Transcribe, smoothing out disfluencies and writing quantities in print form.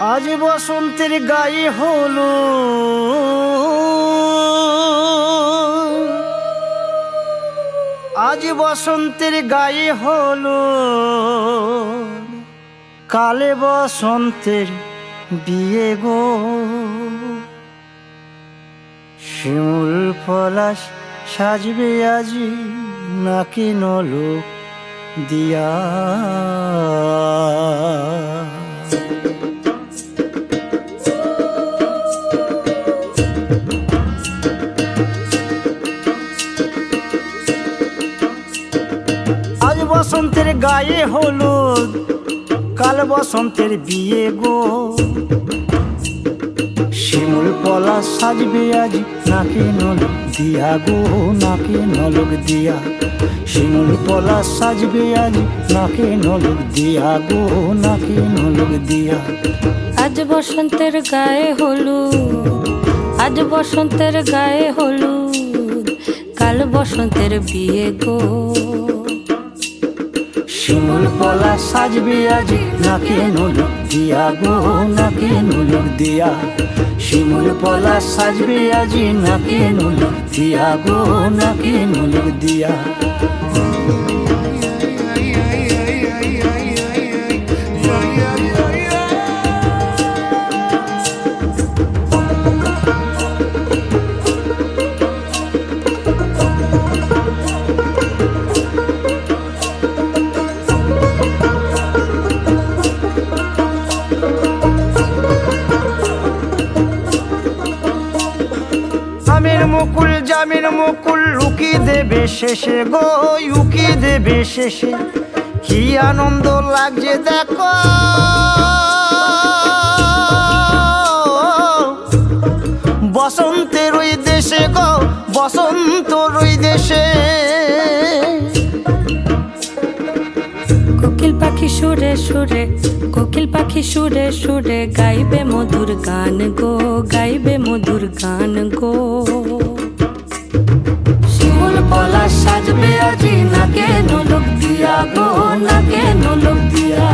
আজ বসন্তের গায়ে হলো আজ বসন্তের গায়ে হলো কালে বসন্তের বিয়ে গো। শিমুল পলাশ সাজবে আজি নাকি নলক দিয়া। আজ বসন্তের গায়ে হলুদ কাল বসন্তের বিয়ে গো। শিমুল পলাশ সাজবে আজ নাকে নলক দিয়া গো, নাকে নলক দিয়া। শিমুল পলাশ সাজবে আজ নাকে নলক দিয়া গো, নাকে নলক দিয়া। আজ বসন্তের গায়ে হলুদ, আজ বসন্তের গায়ে হলুদ কাল বসন্তের বিয়ে গো। শিমুল পলাশ সাজবে আজ নাকে নলক দিয়া গো, নাকে নলক দিয়া। শিমুল পলাশ সাজবে আজ নাকে নলক দিয়া গো, নাকে নলক দিয়া। আমের মুকুল জামের মুকুল লুকি দেবে শেষে গো, উকি দেবে শেষে। কি আনন্দ লাগছে দেখো বসন্তের ওই দেশে গো, বসন্তর ওই দেশে। কোকিল পাখি সুরে সুরে, কোকিল পাখি সুরে সুরে গাইবে মধুর গান গো, গাইবে মধুর গান গো। শিমুল পলাশ সাজবে আজি নাকে নলক দিয়া গো, নাকে নলক দিয়া।